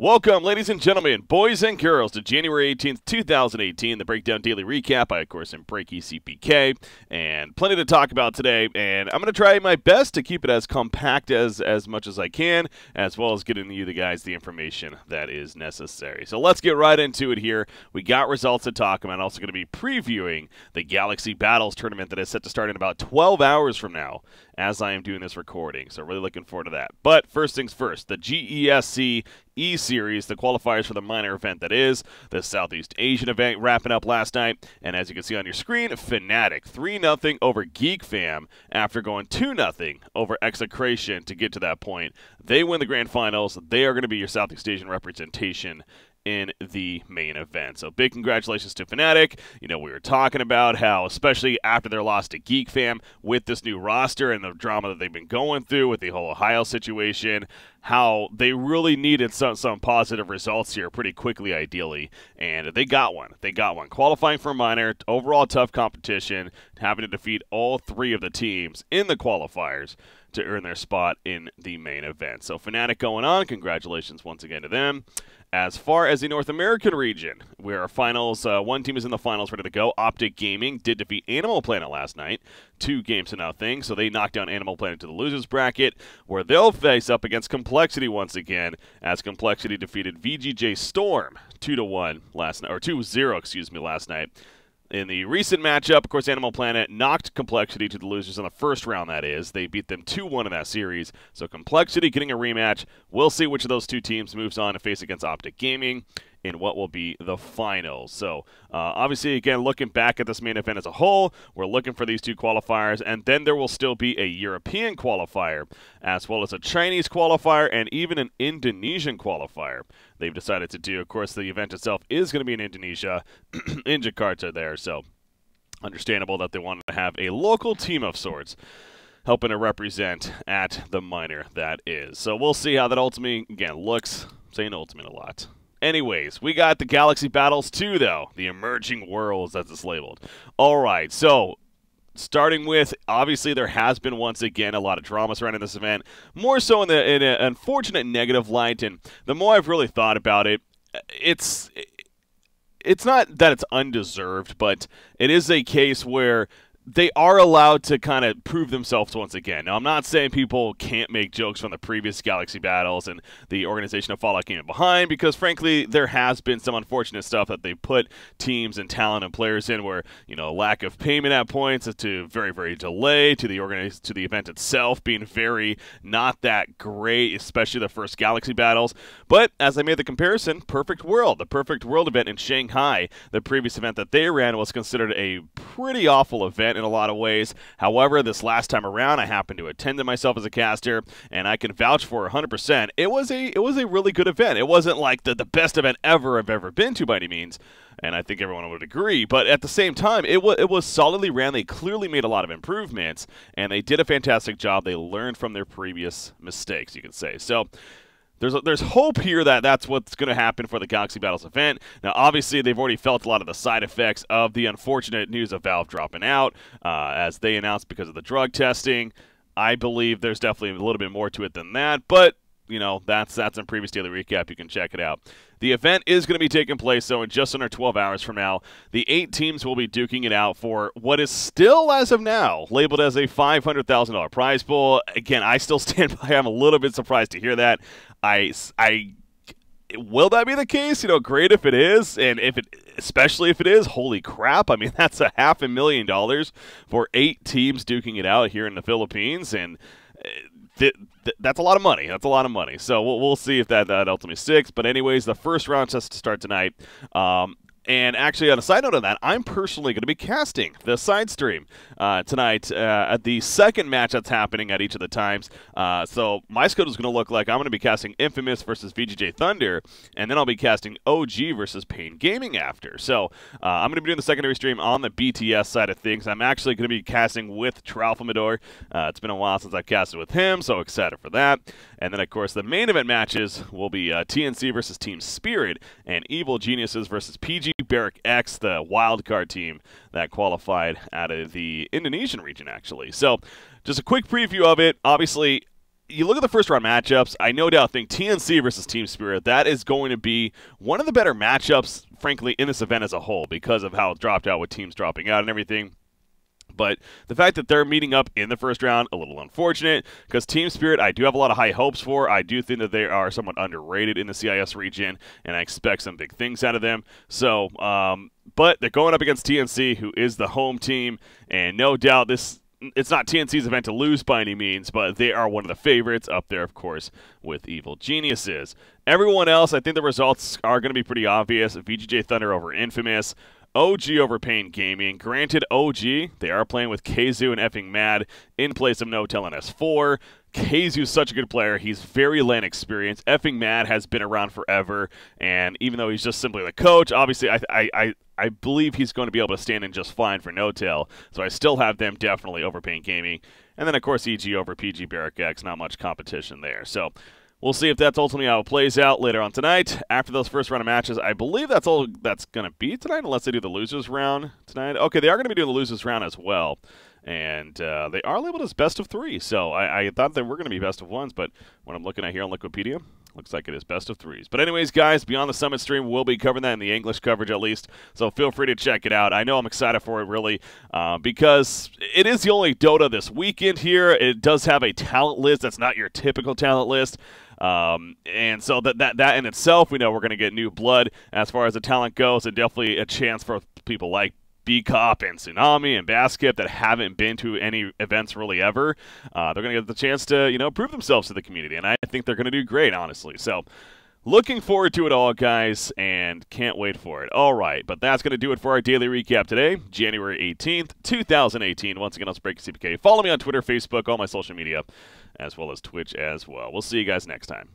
Welcome, ladies and gentlemen, boys and girls, to January 18th, 2018, the Breakdown Daily Recap. I, of course, am Breaky CPK, and plenty to talk about today, and I'm going to try my best to keep it as compact as much as I can, as well as getting you the guys the information that is necessary. So let's get right into it here. We got results to talk about. I'm also going to be previewing the Galaxy Battles tournament that is set to start in about 12 hours from now as I am doing this recording, so really looking forward to that. But first things first, the GESC E-Series, the qualifiers for the minor event that is the Southeast Asian event, wrapping up last night. And as you can see on your screen, Fnatic 3-0 over Geek Fam after going 2-0 over Execration to get to that point. They win the grand finals. They are going to be your Southeast Asian representation in the main event. So big congratulations to Fnatic. You know, we were talking about how, especially after their loss to Geek Fam, with this new roster and the drama that they've been going through with the whole Ohio situation, how they really needed some positive results here pretty quickly, ideally, and they got one. They got one. Qualifying for a minor, overall tough competition, having to defeat all three of the teams in the qualifiers to earn their spot in the main event. So Fnatic going on. Congratulations once again to them. As far as the North American region, where our finals, one team is in the finals ready to go. Optic Gaming did defeat Animal Planet last night, 2-0. So they knocked down Animal Planet to the losers bracket, where they'll face up against Complexity once again, as Complexity defeated VGJ Storm 2-1 last night, or 2-0, excuse me, last night. In the recent matchup, of course, Animal Planet knocked Complexity to the losers in the first round, that is. They beat them 2-1 in that series. So Complexity getting a rematch. We'll see which of those two teams moves on to face against Optic Gaming in what will be the finals. So, obviously, again, looking back at this main event as a whole, we're looking for these two qualifiers, and then there will still be a European qualifier, as well as a Chinese qualifier, and even an Indonesian qualifier they've decided to do. Of course, the event itself is going to be in Indonesia, in Jakarta there, so understandable that they wanted to have a local team of sorts helping to represent at the minor that is. So we'll see how that ultimately, again, looks. I'm saying ultimate a lot. Anyways, we got the Galaxy Battles 2, though. The Emerging Worlds, as it's labeled. All right, so starting with, obviously, there has been, once again, a lot of drama surrounding this event. More so in an unfortunate negative light, and the more I've really thought about it, it's not that it's undeserved, but it is a case where they are allowed to kind of prove themselves once again. Now, I'm not saying people can't make jokes from the previous Galaxy Battles and the organization of Fallout came in behind, because, frankly, there has been some unfortunate stuff that they put teams and talent and players in where, you know, lack of payment at points to very, very delay, to the event itself being very not that great, especially the first Galaxy Battles. But, as I made the comparison, Perfect World, the Perfect World event in Shanghai, the previous event that they ran, was considered a pretty awful event in a lot of ways. However, this last time around, I happened to attend it myself as a caster, and I can vouch for 100%. It was a really good event. It wasn't like the best event I've ever been to by any means, and I think everyone would agree. But at the same time, it was solidly ran. They clearly made a lot of improvements, and they did a fantastic job. They learned from their previous mistakes, you could say. So There's hope here that that's what's going to happen for the Galaxy Battles event. Now, obviously, they've already felt a lot of the side effects of the unfortunate news of Valve dropping out, as they announced because of the drug testing. I believe there's definitely a little bit more to it than that, but, you know, that's in previous daily recap. You can check it out. The event is going to be taking place, though, in just under 12 hours from now. The 8 teams will be duking it out for what is still, as of now, labeled as a $500,000 prize pool. Again, I still stand by. I'm a little bit surprised to hear that. Will that be the case? You know, great if it is, and especially if it is, holy crap. I mean, that's a $500,000 for 8 teams duking it out here in the Philippines, and that's a lot of money. That's a lot of money. So we'll see if that ultimately sticks. But anyways, the first round has to start tonight. And actually, on a side note of that, I'm personally going to be casting the side stream tonight at the second match that's happening at each of the times. So my schedule is going to look like I'm going to be casting Infamous versus VGJ Thunder, and then I'll be casting OG versus Pain Gaming after. So I'm going to be doing the secondary stream on the BTS side of things. I'm actually going to be casting with Tralfamador. It's been a while since I've casted with him, so excited for that. And then, of course, the main event matches will be TNC versus Team Spirit and Evil Geniuses versus PG Barrack X, the wildcard team that qualified out of the Indonesian region, actually. So just a quick preview of it. Obviously, you look at the first-round matchups, I no doubt think TNC versus Team Spirit, that is going to be one of the better matchups, frankly, in this event as a whole because of how it dropped out with teams dropping out and everything. But the fact that they're meeting up in the first round, a little unfortunate, because Team Spirit, I do have a lot of high hopes for. I do think that they are somewhat underrated in the CIS region, and I expect some big things out of them. So, but they're going up against TNC, who is the home team, and no doubt it's not TNC's event to lose by any means, but they are one of the favorites up there, of course, with Evil Geniuses. Everyone else, I think the results are going to be pretty obvious. VGJ Thunder over Infamous. OG over Pain Gaming. Granted, OG, they are playing with Keizu and effing Mad in place of No-Tel and S4. Keizu's such a good player. He's very LAN experienced. Effing Mad has been around forever, and even though he's just simply the coach, obviously I believe he's going to be able to stand in just fine for No-Tel, so I still have them definitely over Pain Gaming. And then, of course, EG over PG Barrack X. Not much competition there. So we'll see if that's ultimately how it plays out later on tonight. After those first round of matches, I believe that's all that's going to be tonight, unless they do the losers round tonight. Okay, they are going to be doing the losers round as well. And they are labeled as best of 3. So I thought they were going to be best of 1s, but when I'm looking at here on Wikipedia, looks like it is best of 3s. But anyways, guys, Beyond the Summit stream, we'll be covering that in the English coverage at least. So feel free to check it out. I know I'm excited for it, really, because it is the only Dota this weekend here. It does have a talent list that's not your typical talent list. And so that in itself, we know we're going to get new blood as far as the talent goes, and definitely a chance for people like B-Cop and Tsunami and Basket that haven't been to any events really ever. They're going to get the chance to, prove themselves to the community, and I think they're going to do great, honestly. So looking forward to it all, guys, and can't wait for it. All right, but that's going to do it for our daily recap today, January 18th, 2018. Once again, I'll break CPK. Follow me on Twitter, Facebook, all my social media, as well as Twitch as well. We'll see you guys next time.